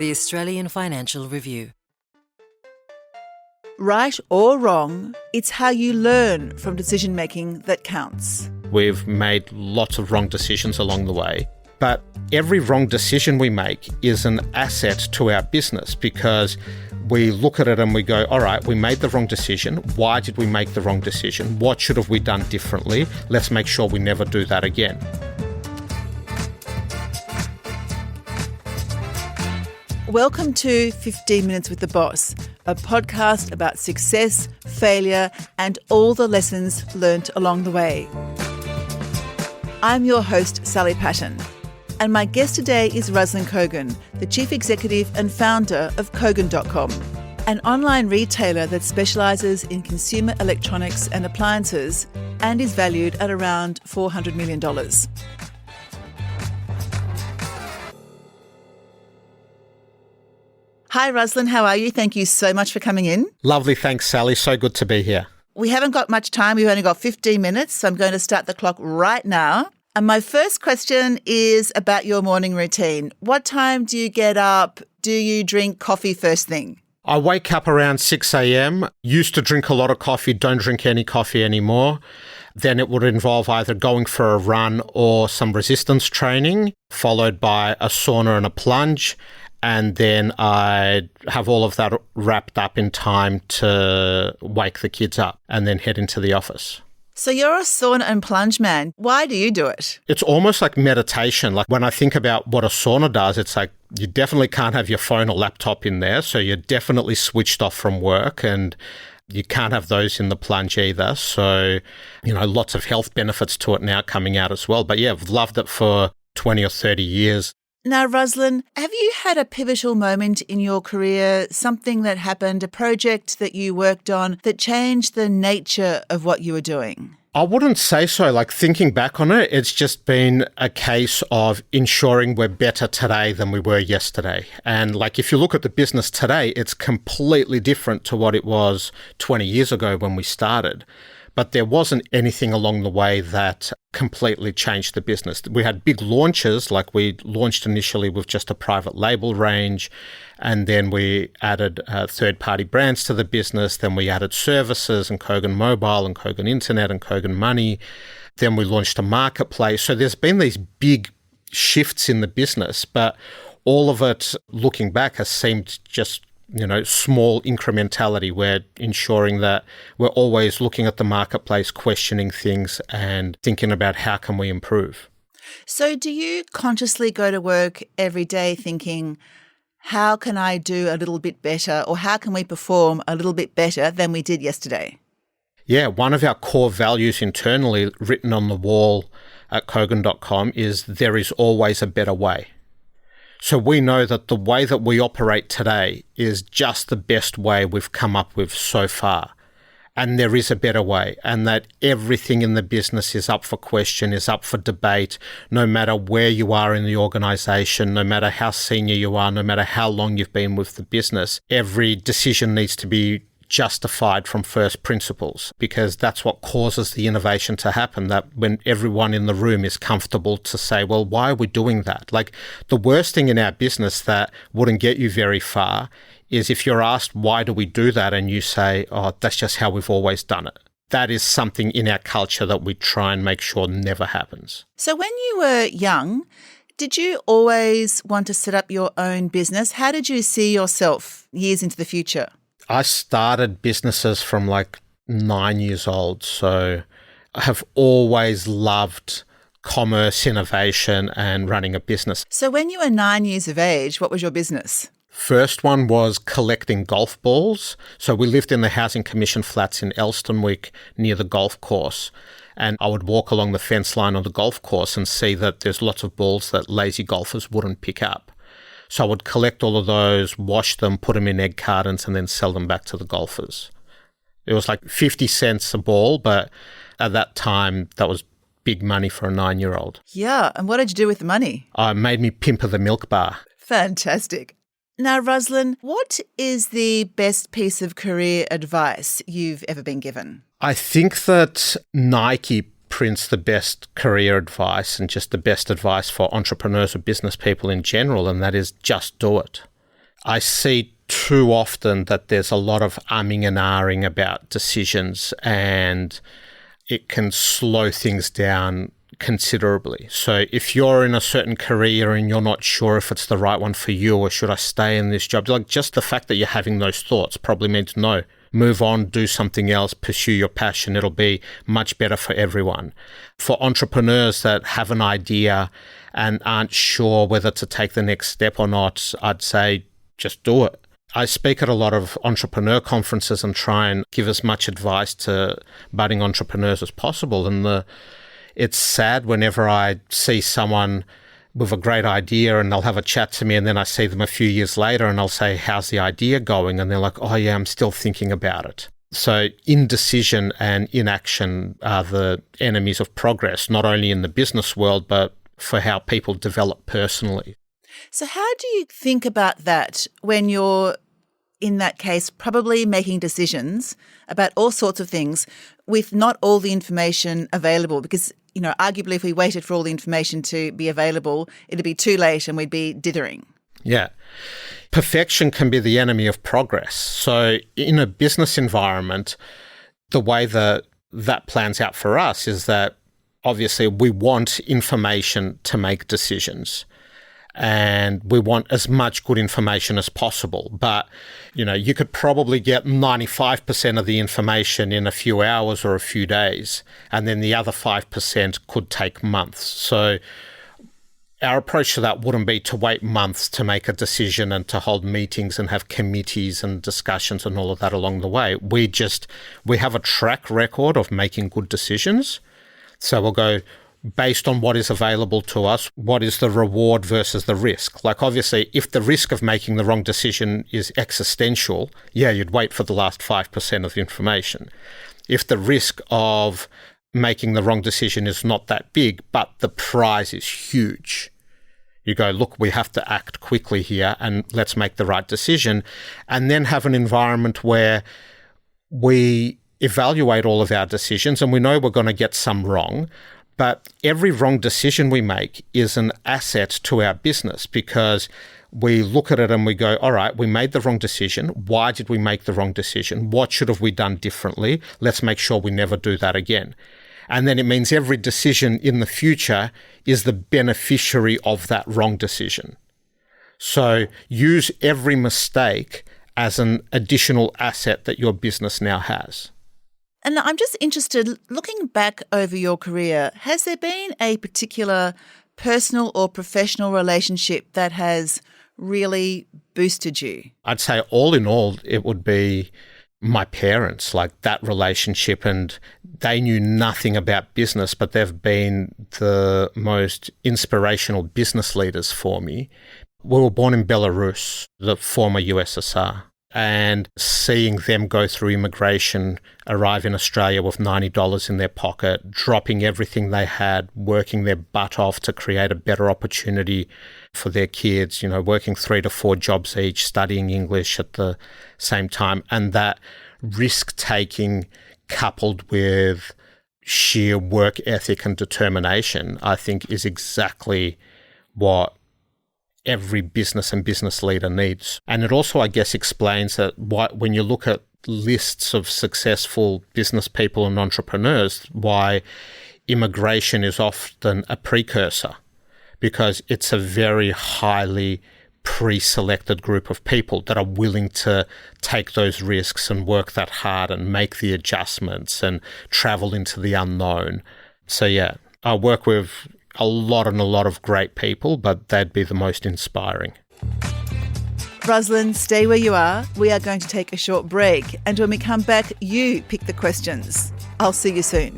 The Australian Financial Review. Right or wrong, it's how you learn from decision-making that counts. We've made lots of wrong decisions along the way, but every wrong decision we make is an asset to our business because we look at it and we go, all right, we made the wrong decision. Why did we make the wrong decision? What should have we done differently? Let's make sure we never do that again. Welcome to 15 Minutes with the Boss, a podcast about success, failure, and all the lessons learnt along the way. I'm your host, Sally Patton, and my guest today is Ruslan Kogan, the Chief Executive and founder of Kogan.com, an online retailer that specialises in consumer electronics and appliances and is valued at around $400 million. Hi, Ruslan. How are you? Thank you so much for coming in. Lovely. Thanks, Sally. So good to be here. We haven't got much time. We've only got 15 minutes, so I'm going to start the clock right now. And my first question is about your morning routine. What time do you get up? Do you drink coffee first thing? I wake up around 6 a.m. Used to drink a lot of coffee, don't drink any coffee anymore. Then it would involve either going for a run or some resistance training, followed by a sauna and a plunge. And then I have all of that wrapped up in time to wake the kids up and then head into the office. So you're a sauna and plunge man. Why do you do it? It's almost like meditation. Like when I think about what a sauna does, it's like you definitely can't have your phone or laptop in there. So you're definitely switched off from work and you can't have those in the plunge either. So, lots of health benefits to it now coming out as well. But yeah, I've loved it for 20 or 30 years. Now, Ruslan, have you had a pivotal moment in your career, something that happened, a project that you worked on that changed the nature of what you were doing? I wouldn't say so. Like thinking back on it, it's just been a case of ensuring we're better today than we were yesterday. And like if you look at the business today, it's completely different to what it was 20 years ago when we started. But there wasn't anything along the way that completely changed the business. We had big launches, like we launched initially with just a private label range, and then we added third-party brands to the business. Then we added services and Kogan Mobile and Kogan Internet and Kogan Money. Then we launched a marketplace. So there's been these big shifts in the business, but all of it, looking back, has seemed just small incrementality. We're ensuring that we're always looking at the marketplace, questioning things and thinking about how can we improve. So do you consciously go to work every day thinking, how can I do a little bit better or how can we perform a little bit better than we did yesterday? Yeah, one of our core values internally written on the wall at Kogan.com is there is always a better way. So we know that the way that we operate today is just the best way we've come up with so far. And there is a better way, and that everything in the business is up for question, is up for debate, no matter where you are in the organisation, no matter how senior you are, no matter how long you've been with the business. Every decision needs to be justified from first principles, because that's what causes the innovation to happen, that when everyone in the room is comfortable to say, well, why are we doing that? Like the worst thing in our business that wouldn't get you very far is if you're asked, why do we do that? And you say, oh, that's just how we've always done it. That is something in our culture that we try and make sure never happens. So when you were young, did you always want to set up your own business? How did you see yourself years into the future? I started businesses from like 9 years old. So I have always loved commerce, innovation and running a business. So when you were 9 years of age, what was your business? First one was collecting golf balls. So we lived in the Housing Commission flats in Elstonwick near the golf course. And I would walk along the fence line on the golf course and see that there's lots of balls that lazy golfers wouldn't pick up. So I would collect all of those, wash them, put them in egg cartons and then sell them back to the golfers. It was like 50 cents a ball, but at that time that was big money for a 9-year-old. Yeah. And what did you do with the money? It made me pimp of the milk bar. Fantastic. Now, Ruslan, what is the best piece of career advice you've ever been given? I think that Nike prints the best career advice and just the best advice for entrepreneurs or business people in general, and that is just do it. I see too often that there's a lot of umming and ahhing about decisions, and it can slow things down considerably. So if you're in a certain career and you're not sure if it's the right one for you, or should I stay in this job, like just the fact that you're having those thoughts probably means no. Move on, do something else, pursue your passion. It'll be much better for everyone. For entrepreneurs that have an idea and aren't sure whether to take the next step or not, I'd say just do it. I speak at a lot of entrepreneur conferences and try and give as much advice to budding entrepreneurs as possible. And it's sad whenever I see someone with a great idea and they'll have a chat to me, and then I see them a few years later and I'll say, how's the idea going? And they're like, oh yeah, I'm still thinking about it. So indecision and inaction are the enemies of progress, not only in the business world, but for how people develop personally. So how do you think about that when you're, in that case, probably making decisions about all sorts of things with not all the information available? Because, arguably if we waited for all the information to be available, it'd be too late and we'd be dithering. Yeah. Perfection can be the enemy of progress. So in a business environment, the way that plans out for us is that obviously we want information to make decisions. And we want as much good information as possible. But, you could probably get 95% of the information in a few hours or a few days, and then the other 5% could take months. So our approach to that wouldn't be to wait months to make a decision and to hold meetings and have committees and discussions and all of that along the way. We have a track record of making good decisions. So we'll go, based on what is available to us, what is the reward versus the risk? Like obviously, if the risk of making the wrong decision is existential, yeah, you'd wait for the last 5% of the information. If the risk of making the wrong decision is not that big, but the prize is huge, you go, look, we have to act quickly here and let's make the right decision, and then have an environment where we evaluate all of our decisions and we know we're going to get some wrong. But every wrong decision we make is an asset to our business, because we look at it and we go, all right, we made the wrong decision. Why did we make the wrong decision? What should have we done differently? Let's make sure we never do that again. And then it means every decision in the future is the beneficiary of that wrong decision. So use every mistake as an additional asset that your business now has. And I'm just interested, looking back over your career, has there been a particular personal or professional relationship that has really boosted you? I'd say all in all, it would be my parents, like that relationship, and they knew nothing about business, but they've been the most inspirational business leaders for me. We were born in Belarus, the former USSR. And seeing them go through immigration, arrive in Australia with $90 in their pocket, dropping everything they had, working their butt off to create a better opportunity for their kids, working 3 to 4 jobs each, studying English at the same time. And that risk-taking coupled with sheer work ethic and determination, I think is exactly what every business and business leader needs. And it also, I guess, explains that when you look at lists of successful business people and entrepreneurs, why immigration is often a precursor, because it's a very highly pre-selected group of people that are willing to take those risks and work that hard and make the adjustments and travel into the unknown. So yeah, I work with a lot of great people, but they'd be the most inspiring. Ruslan, stay where you are. We are going to take a short break. And when we come back, you pick the questions. I'll see you soon.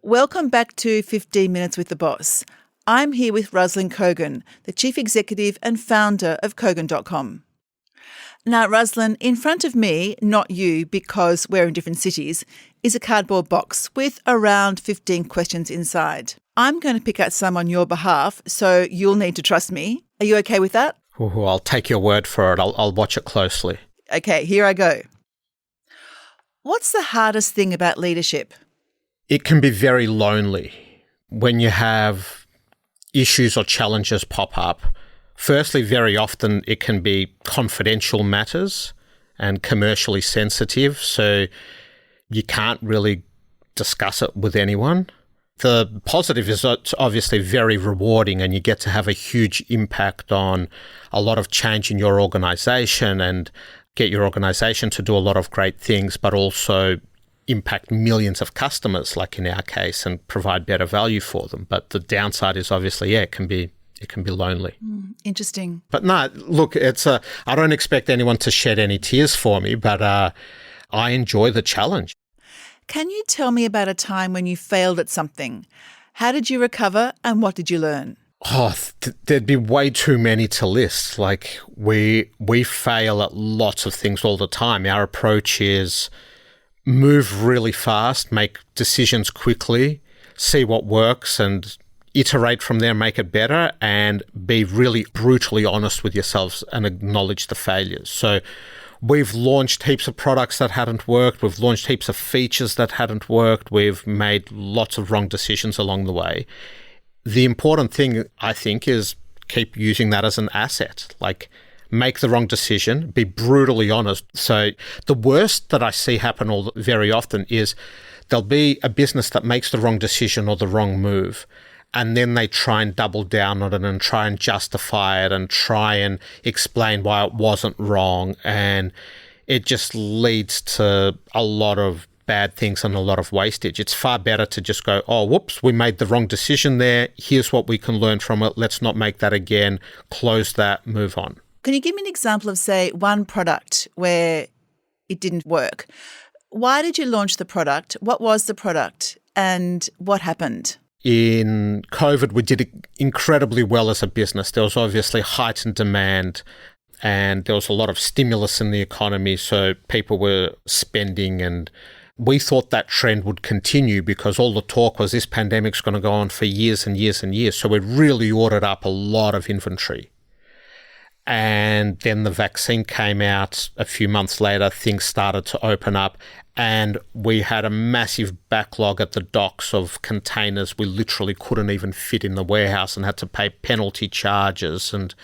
Welcome back to 15 Minutes with the Boss. I'm here with Ruslan Kogan, the Chief Executive and founder of Kogan.com. Now, Ruslan, in front of me, not you because we're in different cities, is a cardboard box with around 15 questions inside. I'm going to pick out some on your behalf, so you'll need to trust me. Are you okay with that? Ooh, I'll take your word for it. I'll watch it closely. Okay, here I go. What's the hardest thing about leadership? It can be very lonely when you have issues or challenges pop up. Firstly, very often it can be confidential matters and commercially sensitive, so you can't really discuss it with anyone. The positive is it's obviously very rewarding, and you get to have a huge impact on a lot of change in your organisation and get your organisation to do a lot of great things, but also impact millions of customers, like in our case, and provide better value for them. But the downside is obviously, it can be lonely. Interesting. But no, look, I don't expect anyone to shed any tears for me, but I enjoy the challenge. Can you tell me about a time when you failed at something? How did you recover and what did you learn? There'd be way too many to list. Like we fail at lots of things all the time. Our approach is move really fast, make decisions quickly, see what works and iterate from there, make it better, and be really brutally honest with yourselves and acknowledge the failures. So we've launched heaps of products that hadn't worked. We've launched heaps of features that hadn't worked. We've made lots of wrong decisions along the way. The important thing, I think, is keep using that as an asset. Like, make the wrong decision, be brutally honest. So the worst that I see happen very often is there'll be a business that makes the wrong decision or the wrong move, and then they try and double down on it and try and justify it and try and explain why it wasn't wrong. And it just leads to a lot of bad things and a lot of wastage. It's far better to just go, oh, whoops, we made the wrong decision there. Here's what we can learn from it. Let's not make that again. Close that, move on. Can you give me an example of, say, one product where it didn't work? Why did you launch the product? What was the product? And what happened? In COVID, we did incredibly well as a business. There was obviously heightened demand and there was a lot of stimulus in the economy, so people were spending, and we thought that trend would continue because all the talk was this pandemic's going to go on for years and years and years. So we really ordered up a lot of inventory. And then the vaccine came out a few months later, things started to open up, and we had a massive backlog at the docks of containers we literally couldn't even fit in the warehouse and had to pay penalty charges. And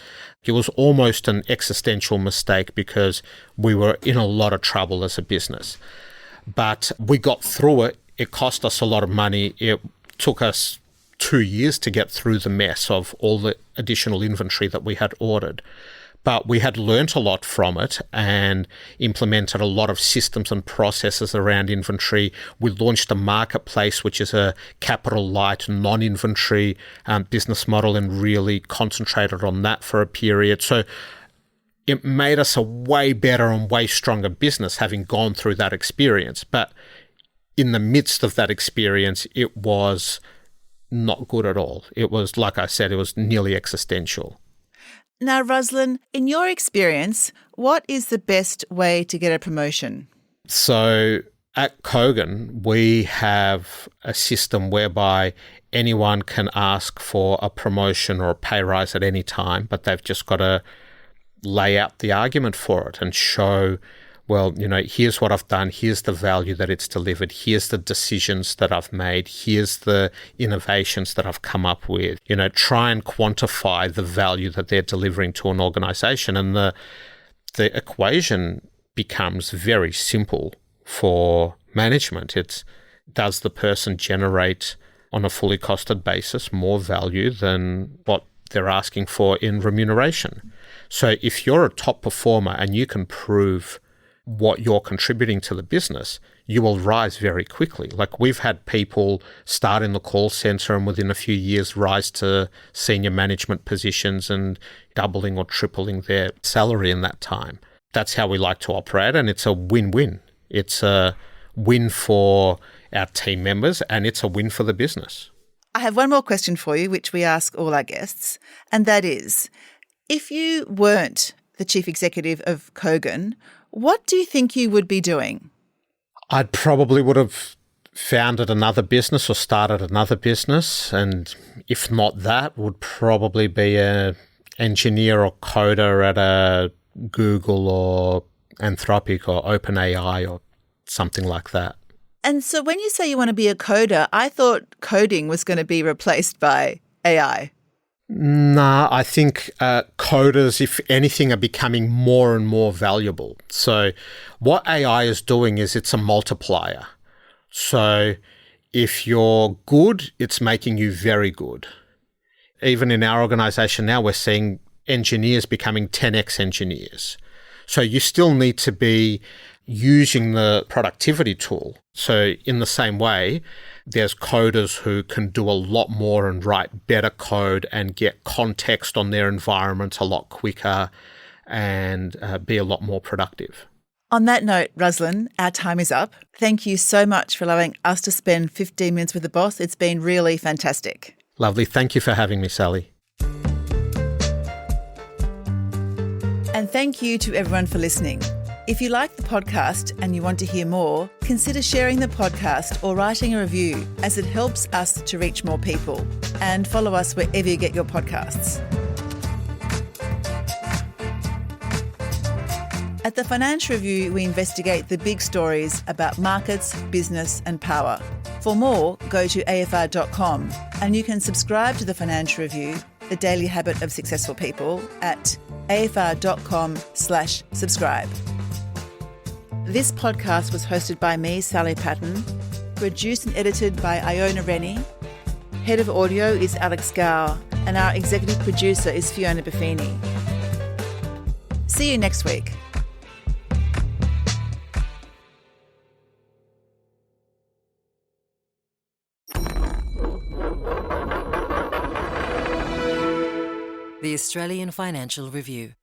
it was almost an existential mistake because we were in a lot of trouble as a business. But we got through it. It cost us a lot of money. It took us 2 years to get through the mess of all the additional inventory that we had ordered. But we had learnt a lot from it and implemented a lot of systems and processes around inventory. We launched a marketplace, which is a capital light, non-inventory business model, and really concentrated on that for a period. So it made us a way better and way stronger business having gone through that experience. But in the midst of that experience, it was not good at all. It was, like I said, it was nearly existential. Now, Ruslan, in your experience, what is the best way to get a promotion? So at Kogan, we have a system whereby anyone can ask for a promotion or a pay rise at any time, but they've just got to lay out the argument for it and show, well, here's what I've done, here's the value that it's delivered, here's the decisions that I've made, here's the innovations that I've come up with. Try and quantify the value that they're delivering to an organization. And the equation becomes very simple for management. It's, does the person generate on a fully costed basis more value than what they're asking for in remuneration? So if you're a top performer and you can prove what you're contributing to the business, you will rise very quickly. Like, we've had people start in the call center and within a few years rise to senior management positions and doubling or tripling their salary in that time. That's how we like to operate, and it's a win-win. It's a win for our team members and it's a win for the business. I have one more question for you, which we ask all our guests, and that is, if you weren't the chief executive of Kogan, what do you think you would be doing? I probably would have founded another business or started another business, and if not that, would probably be an engineer or coder at a Google or Anthropic or OpenAI or something like that. And so when you say you want to be a coder, I thought coding was going to be replaced by AI. Nah, I think coders, if anything, are becoming more and more valuable. So what AI is doing is it's a multiplier. So if you're good, it's making you very good. Even in our organisation now, we're seeing engineers becoming 10x engineers. So you still need to be using the productivity tool. So in the same way, there's coders who can do a lot more and write better code and get context on their environment a lot quicker and be a lot more productive. On that note, Ruslan, our time is up. Thank you so much for allowing us to spend 15 minutes with the boss. It's been really fantastic. Lovely. Thank you for having me, Sally. And thank you to everyone for listening. If you like the podcast and you want to hear more, consider sharing the podcast or writing a review, as it helps us to reach more people. And follow us wherever you get your podcasts. At the Financial Review, we investigate the big stories about markets, business and power. For more, go to afr.com and you can subscribe to the Financial Review, the daily habit of successful people, at afr.com/subscribe. This podcast was hosted by me, Sally Patton, produced and edited by Iona Rennie. Head of audio is Alex Gow, and our executive producer is Fiona Buffini. See you next week. The Australian Financial Review.